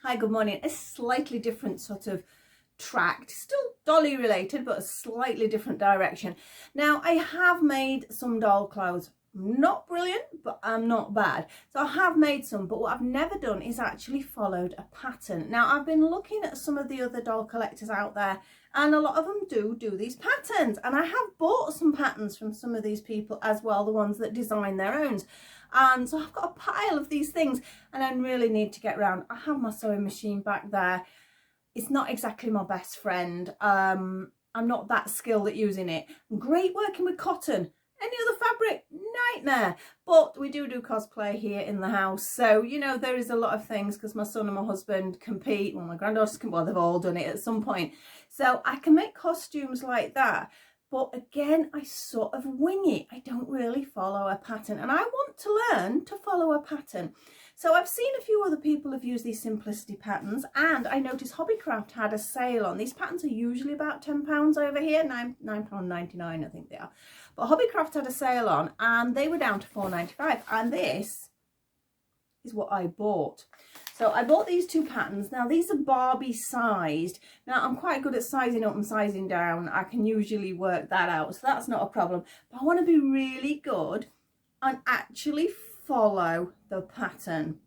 Hi, good morning. A slightly different sort of track, still dolly related, but a slightly different direction. Now, I have made some doll clothes. Not brilliant, but I'm not bad. So I have made some, but what I've never done is actually followed a pattern. Now, I've been looking at some of the other doll collectors out there, and a lot of them do these patterns. And I have bought some patterns from some of these people as well, the ones that design their own. And so I've got a pile of these things, and I really need to get around. I have my sewing machine back there. It's not exactly my best friend. I'm not that skilled at using it. I'm great working with cotton. Any other fabric, nightmare. But we do cosplay here in the house, so you know there is a lot of things, because my son and my husband compete. Well, my granddaughters can, well, they've all done it at some point, so I can make costumes like that. But again, I sort of wing it. I don't really follow a pattern, and I want to learn to follow a pattern. So I've seen a few other people have used these simplicity patterns, and I noticed Hobbycraft had a sale on. These patterns are usually about £10 over here, £9.99 I think they are. But Hobbycraft had a sale on, and they were down to £4.95, and this is what I bought. So I bought these two patterns. Now these are Barbie sized. Now I'm quite good at sizing up and sizing down. I can usually work that out, so that's not a problem. But I want to be really good and actually follow the pattern.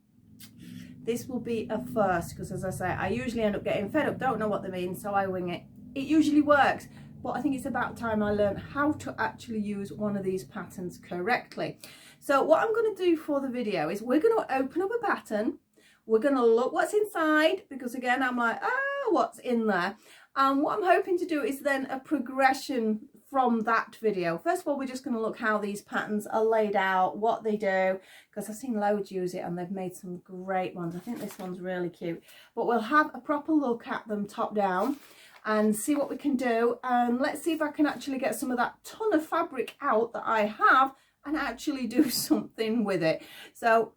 This will be a first, because as I say, I usually end up getting fed up, don't know what they mean, so I wing it. It usually works, but I think it's about time I learn how to actually use one of these patterns correctly. So what I'm going to do for the video is we're going to open up a pattern. We're going to look what's inside, because again, I'm like, what's in there? And what I'm hoping to do is then a progression from that video. First of all, we're just going to look how these patterns are laid out, what they do, because I've seen loads use it and they've made some great ones. I think this one's really cute. But we'll have a proper look at them top down and see what we can do. And let's see if I can actually get some of that ton of fabric out that I have and actually do something with it. So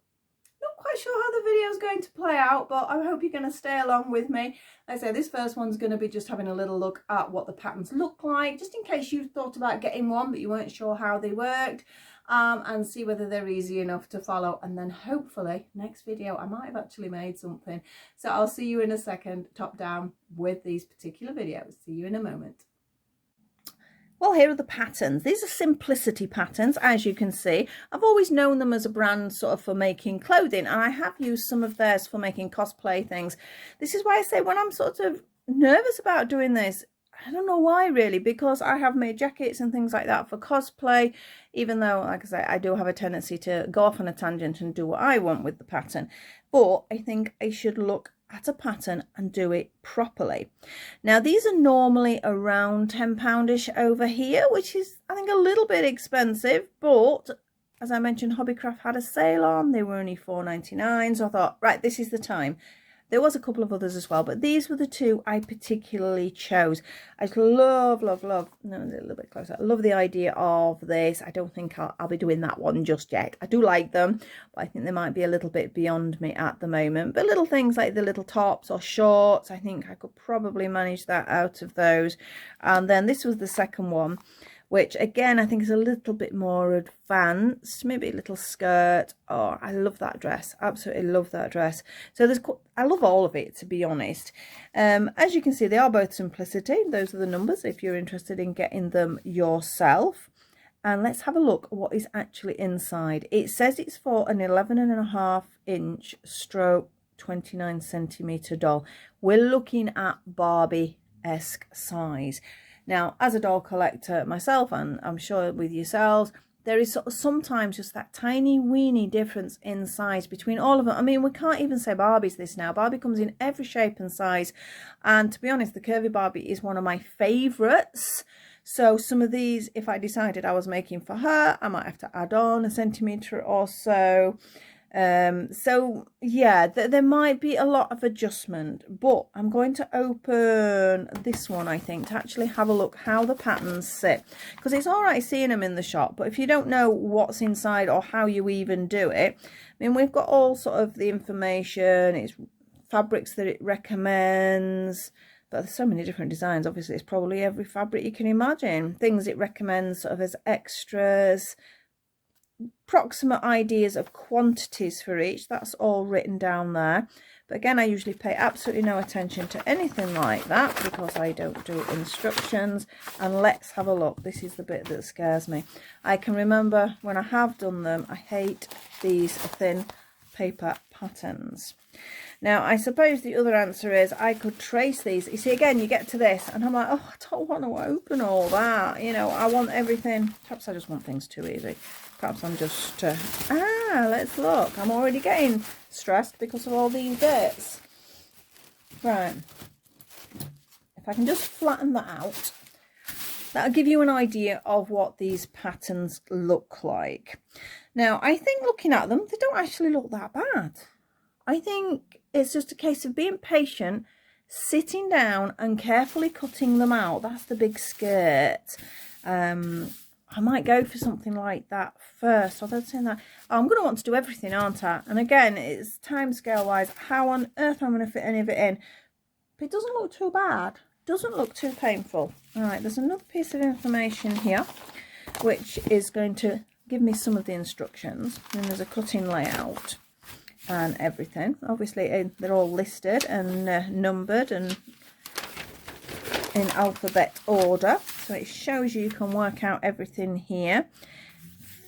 not quite sure how the video is going to play out, but I hope you're going to stay along with me. Like I say, this first one's going to be just having a little look at what the patterns look like, just in case you've thought about getting one but you weren't sure how they worked, and see whether they're easy enough to follow. And then hopefully next video I might have actually made something. So I'll see you in a second, top down, with these particular videos. See you in a moment. Well, here are the patterns. These are simplicity patterns, as you can see. I've always known them as a brand sort of for making clothing, and I have used some of theirs for making cosplay things. This is why I say when I'm sort of nervous about doing this, I don't know why really, because I have made jackets and things like that for cosplay, even though, like I say, I do have a tendency to go off on a tangent and do what I want with the pattern. But I think I should look at a pattern and do it properly. Now these are normally around £10-ish over here, which is I think a little bit expensive, but as I mentioned, Hobbycraft had a sale on. They were only £4.99, so I thought, right, this is the time. There was a couple of others as well, but these were the two I particularly chose. I just love, no, a little bit closer. I love the idea of this. I don't think I'll be doing that one just yet. I do like them, but I think they might be a little bit beyond me at the moment. But little things like the little tops or shorts, I think I could probably manage that out of those. And then this was the second one, which again I think is a little bit more advanced, maybe a little skirt. Oh, I love that dress, absolutely love that dress. So I love all of it, to be honest. As you can see, they are both simplicity. Those are the numbers if you're interested in getting them yourself. And let's have a look at what is actually inside. It says it's for an 11.5-inch stroke 29cm doll. We're looking at Barbie-esque size. Now, as a doll collector myself, and I'm sure with yourselves, there is sort of sometimes just that tiny weeny difference in size between all of them. I mean, we can't even say Barbie's this now. Barbie comes in every shape and size. And to be honest, the curvy Barbie is one of my favourites. So some of these, if I decided I was making for her, I might have to add on a centimetre or so. So yeah, there might be a lot of adjustment, but I'm going to open this one, I think, to actually have a look how the patterns sit, because it's all right seeing them in the shop, but if you don't know what's inside or how you even do it, I mean, we've got all sort of the information, it's fabrics that it recommends, but there's so many different designs. Obviously it's probably every fabric you can imagine, things it recommends sort of as extras. approximate ideas of quantities for each. That's all written down there. But again, I usually pay absolutely no attention to anything like that because I don't do instructions. And let's have a look. This is the bit that scares me. I can remember when I have done them, I hate these thin paper patterns. Now, I suppose the other answer is I could trace these. You see, again, you get to this and I'm like, oh, I don't want to open all that. You know, I want everything. Perhaps I just want things too easy. Perhaps I'm just, let's look. I'm already getting stressed because of all these bits. Right. If I can just flatten that out, that'll give you an idea of what these patterns look like. Now, I think looking at them, they don't actually look that bad. I think it's just a case of being patient, sitting down and carefully cutting them out. That's the big skirt. I might go for something like that first. Although saying that, I'm going to want to do everything, aren't I? And again, it's time scale wise, how on earth I'm going to fit any of it in. But it doesn't look too bad. It doesn't look too painful. All right, there's another piece of information here, which is going to give me some of the instructions. And there's a cutting layout and everything. Obviously, they're all listed and numbered and in alphabet order, so it shows you can work out everything here.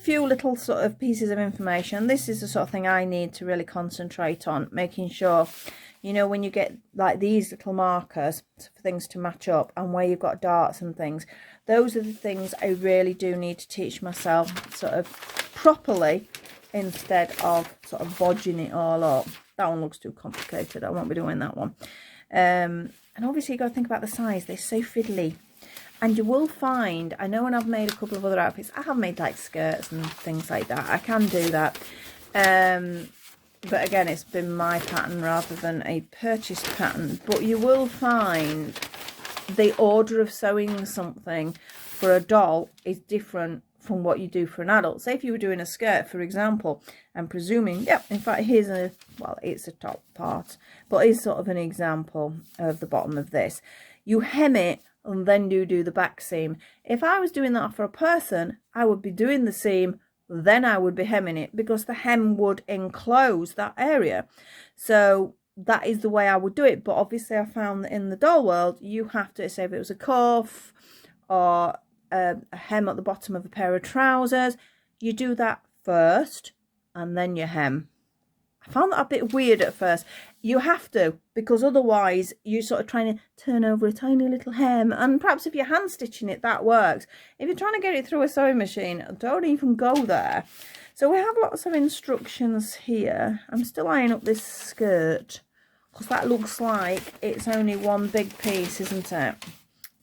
Few little sort of pieces of information. This is the sort of thing I need to really concentrate on, making sure, you know, when you get like these little markers for things to match up and where you've got darts and things, those are the things I really do need to teach myself sort of properly instead of sort of bodging it all up. That one looks too complicated. I won't be doing that one. And obviously you've got to think about the size. They're so fiddly. And you will find, I know when I've made a couple of other outfits, I have made like skirts and things like that. I can do that. But again, it's been my pattern rather than a purchased pattern. But you will find the order of sewing something for a doll is different from what you do for an adult. Say if you were doing a skirt, for example, I'm presuming, yep, in fact, here's a, well, it's a top part, but it's sort of an example of the bottom of this. You hem it and then you do the back seam. If I was doing that for a person, I would be doing the seam, then I would be hemming it because the hem would enclose that area. So that is the way I would do it. But obviously I found that in the doll world, you have to, say if it was a cuff or a hem at the bottom of a pair of trousers, you do that first and then you hem. I found that a bit weird at first. You have to, because otherwise you're sort of trying to turn over a tiny little hem, and perhaps if you're hand stitching it, that works. If you're trying to get it through a sewing machine, don't even go there. So we have lots of instructions here. I'm still eyeing up this skirt because that looks like it's only one big piece, isn't it?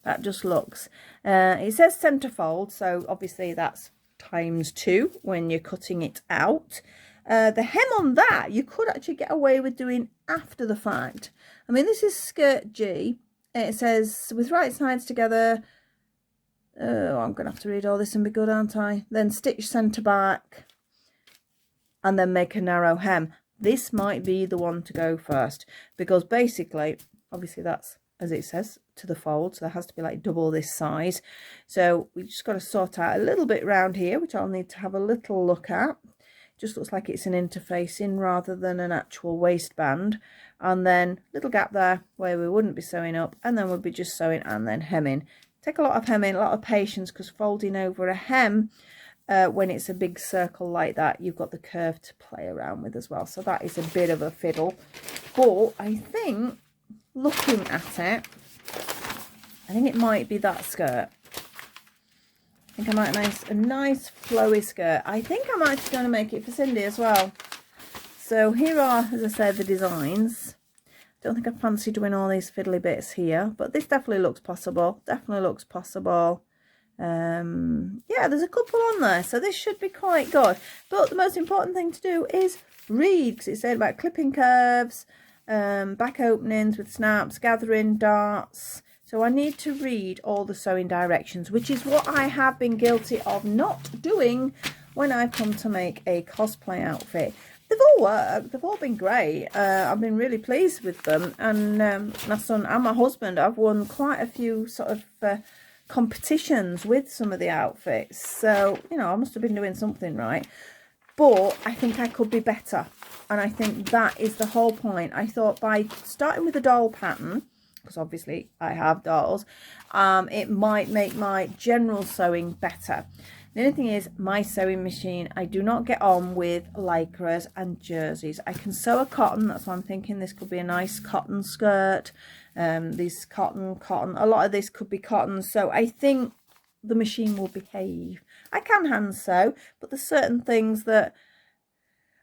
That just looks. It says centerfold, so obviously that's ×2 when you're cutting it out. The hem on that you could actually get away with doing after the fact. I mean, this is skirt G. It says with right sides together. Oh, I'm gonna have to read all this and be good, aren't I? Then stitch centre back and then make a narrow hem. This might be the one to go first because basically, obviously that's, as it says, to the fold, so there has to be like double this size. So we just got to sort out a little bit round here, which I'll need to have a little look at. Just looks like it's an interfacing rather than an actual waistband. And then little gap there where we wouldn't be sewing up, and then we'll be just sewing and then hemming. Take a lot of hemming, a lot of patience, because folding over a hem when it's a big circle like that, you've got the curve to play around with as well. So that is a bit of a fiddle. But I think looking at it, I think it might be that skirt. I think I might make a nice flowy skirt. I think I'm actually going to make it for Cindy as well. So here are, as I said, the designs. Don't think I fancy doing all these fiddly bits here, but this definitely looks possible. Definitely looks possible. Yeah, there's a couple on there, so this should be quite good. But the most important thing to do is read, because it said about clipping curves, back openings with snaps, gathering darts. So I need to read all the sewing directions, which is what I have been guilty of not doing when I've come to make a cosplay outfit. They've all worked, they've all been great. I've been really pleased with them, and my son and my husband, I've won quite a few sort of competitions with some of the outfits. So, you know, I must have been doing something right. But I think I could be better. And I think that is the whole point. I thought by starting with a doll pattern, because obviously I have dolls, it might make my general sewing better. The only thing is, my sewing machine, I do not get on with lycras and jerseys. I can sew a cotton, that's why I'm thinking this could be a nice cotton skirt. This cotton, a lot of this could be cotton. So I think the machine will behave. I can hand sew, but there's certain things that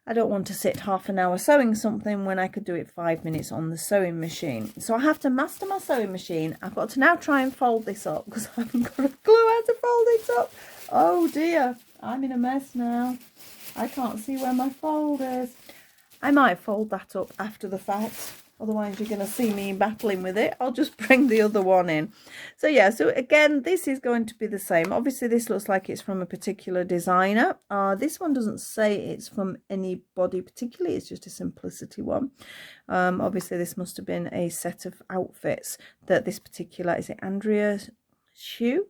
I don't want to sit half an hour sewing something when I could do it 5 minutes on the sewing machine. So I have to master my sewing machine. I've got to now try and fold this up because I haven't got a clue how to fold it up. Oh dear, I'm in a mess now. I can't see where my fold is. I might fold that up after the fact. Otherwise you're going to see me battling with it. I'll just bring the other one in. So yeah, so again, this is going to be the same. Obviously this looks like it's from a particular designer. This one doesn't say it's from anybody particularly. It's just a simplicity one. Obviously this must have been a set of outfits that this particular, is it Andrea Skew?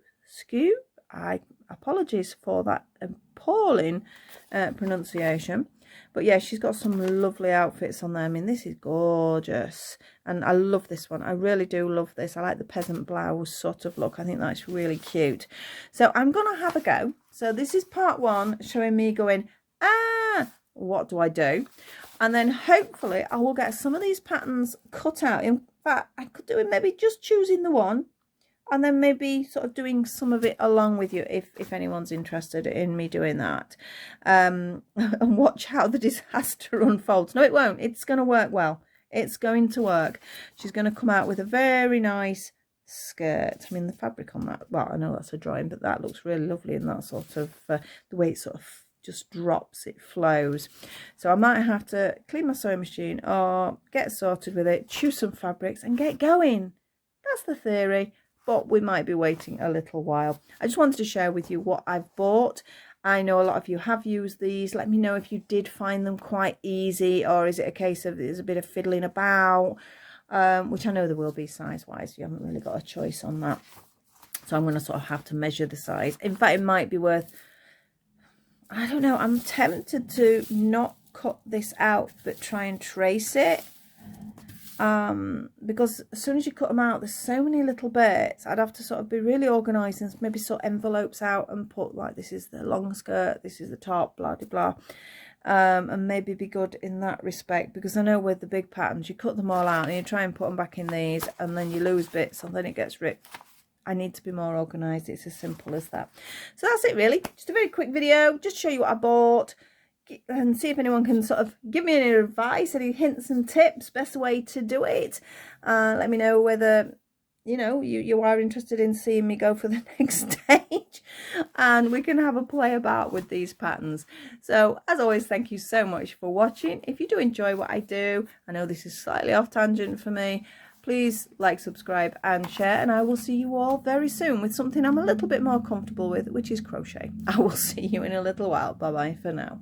Apologies for that appalling pronunciation. But yeah, she's got some lovely outfits on there. I mean, this is gorgeous. And I love this one. I really do love this. I like the peasant blouse sort of look. I think that's really cute. So I'm going to have a go. So this is part one, showing me going, what do I do? And then hopefully I will get some of these patterns cut out. In fact, I could do it maybe just choosing the one, and then maybe sort of doing some of it along with you if anyone's interested in me doing that. And watch how the disaster unfolds. No, it won't. It's going to work well. It's going to work. She's going to come out with a very nice skirt. I mean, the fabric on that, well, I know that's a drawing, but that looks really lovely in that sort of, the way it sort of just drops, it flows. So I might have to clean my sewing machine or get sorted with it, choose some fabrics and get going. That's the theory. But we might be waiting a little while. I just wanted to share with you what I've bought. I know a lot of you have used these. Let me know if you did find them quite easy, or is it a case of there's a bit of fiddling about, which I know there will be size-wise. You haven't really got a choice on that. So I'm going to sort of have to measure the size. In fact, it might be worth, I don't know, I'm tempted to not cut this out, but try and trace it. Because as soon as you cut them out, there's so many little bits. I'd have to sort of be really organised and maybe sort envelopes out and put like, this is the long skirt, this is the top, blah blah blah, and maybe be good in that respect, because I know with the big patterns you cut them all out and you try and put them back in these and then you lose bits and then it gets ripped. I need to be more organised. It's as simple as that. So that's it really, just a very quick video, just show you what I bought and see if anyone can sort of give me any advice, any hints and tips, best way to do it. Let me know whether, you know, you are interested in seeing me go for the next stage, and we can have a play about with these patterns. So as always, thank you so much for watching. If you do enjoy what I do, I know this is slightly off tangent for me, please like, subscribe and share, and I will see you all very soon with something I'm a little bit more comfortable with, which is crochet. I will see you in a little while. Bye bye for now.